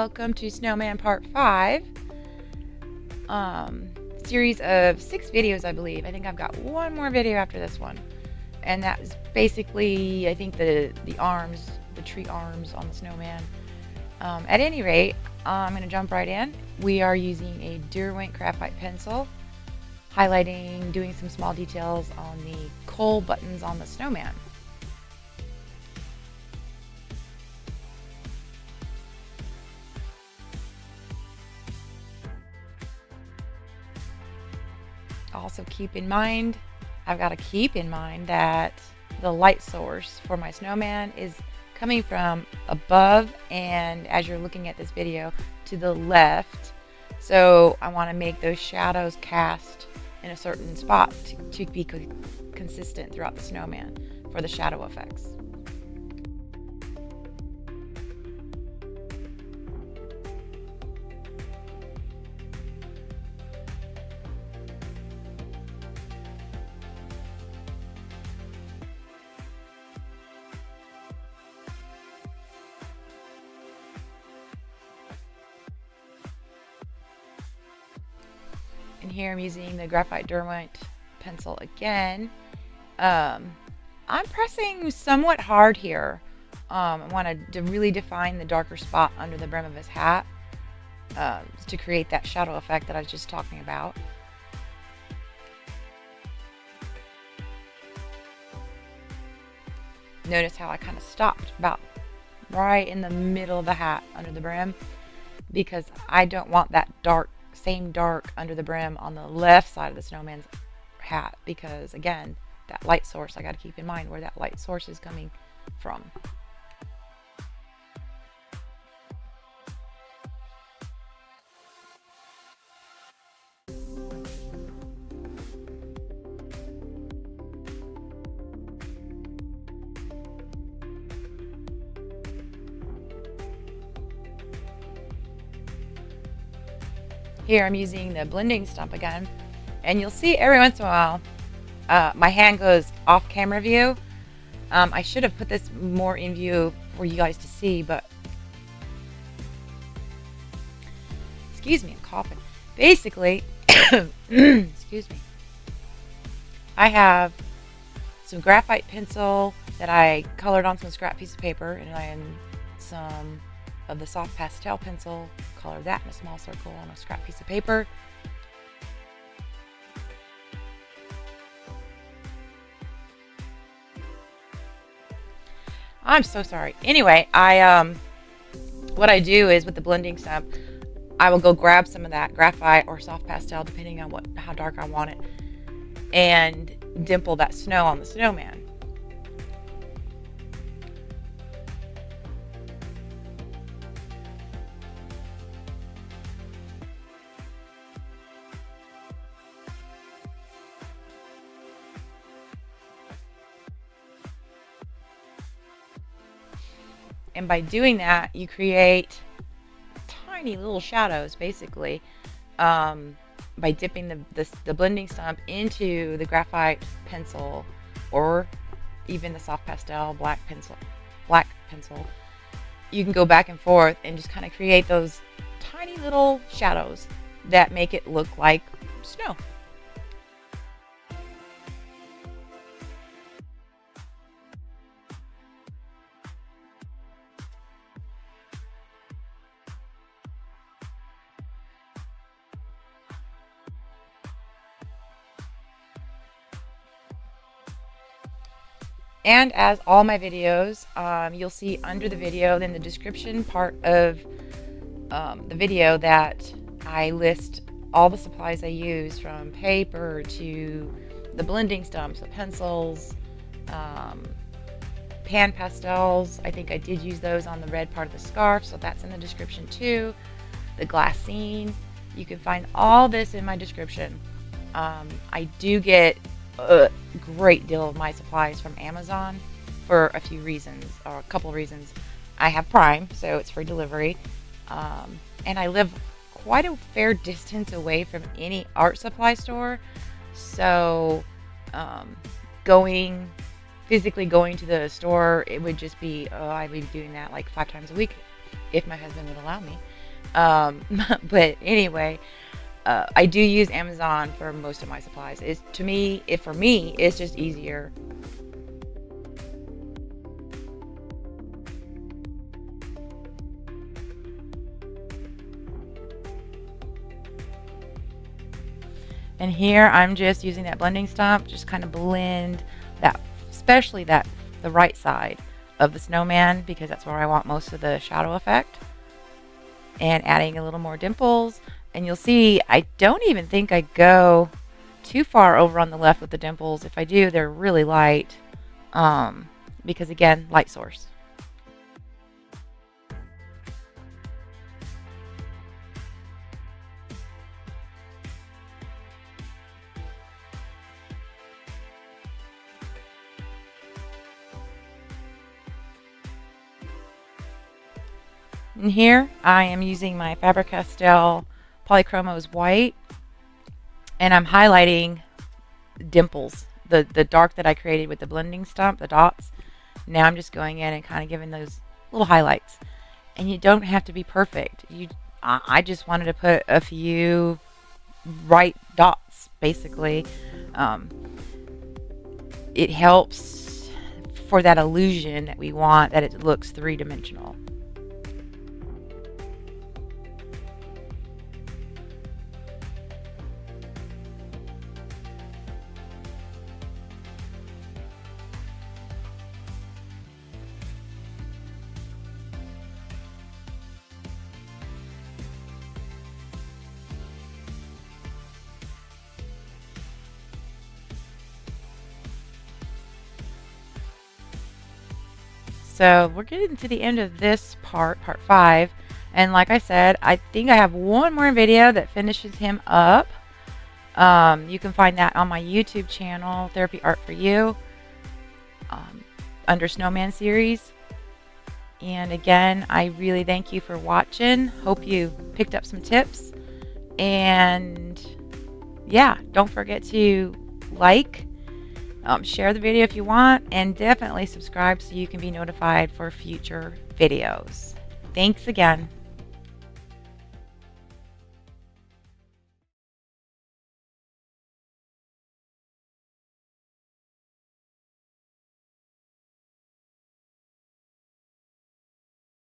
welcome to Snowman Part 5. Series of 6 videos, I believe. I think I've got one more video after this one. And that is basically, I think, the arms, the tree arms on the snowman. At any rate, I'm going to jump right in. We are using a Derwent graphite pencil, highlighting, doing some small details on the coal buttons on the snowman. Also I've got to keep in mind that the light source for my snowman is coming from above, and as you're looking at this video, to the left. So I want to make those shadows cast in a certain spot to be consistent throughout the snowman for the shadow effects. And here I'm using the graphite Derwent pencil again. I'm pressing somewhat hard here. I want to really define the darker spot under the brim of his hat to create that shadow effect that I was just talking about. Notice how I kind of stopped about right in the middle of the hat under the brim, because I don't want that same dark under the brim on the left side of the snowman's hat, because again, that light source, I got to keep in mind where that light source is coming from. Here I'm using the blending stump again, and you'll see every once in a while my hand goes off camera view. I should have put this more in view for you guys to see, but excuse me, I'm coughing. Basically, excuse me, I have some graphite pencil that I colored on some scrap piece of paper, and then some of the soft pastel pencil, color that in a small circle on a scrap piece of paper. I'm so sorry. Anyway, what I do is with the blending stump, I will go grab some of that graphite or soft pastel, depending on how dark I want it, and dimple that snow on the snowman. And by doing that, you create tiny little shadows, basically, by dipping the blending stump into the graphite pencil, or even the soft pastel black pencil. You can go back and forth and just kind of create those tiny little shadows that make it look like snow. And as all my videos, you'll see under the video, in the description part of the video, that I list all the supplies I use, from paper to the blending stumps, the pencils, pan pastels. I think I did use those on the red part of the scarf, so that's in the description too. The glassine. You can find all this in my description. I do get a great deal of my supplies from Amazon for a few reasons, or a couple reasons. I have Prime, so it's free delivery, and I live quite a fair distance away from any art supply store, so physically going to the store, it would just be, I would be doing that like 5 times a week if my husband would allow me. But anyway, I do use Amazon for most of my supplies. For me, it's just easier. And here I'm just using that blending stump, just kind of blend that, especially the right side of the snowman, because that's where I want most of the shadow effect. And adding a little more dimples. And you'll see I don't even think I go too far over on the left with the dimples. If I do, they're really light, because again, light source. And here I am using my Faber-Castell Polychromos white, and I'm highlighting dimples, the dark that I created with the blending stump, the dots. Now I'm just going in and kind of giving those little highlights. And you don't have to be perfect. I just wanted to put a few right dots, basically. It helps for that illusion that we want, that it looks three-dimensional. So we're getting to the end of this part 5. And like I said, I think I have one more video that finishes him up. You can find that on my YouTube channel, Therapy Art for You, under Snowman series. And again, I really thank you for watching. Hope you picked up some tips. And yeah, don't forget to like, share the video if you want, and definitely subscribe so you can be notified for future videos. Thanks again.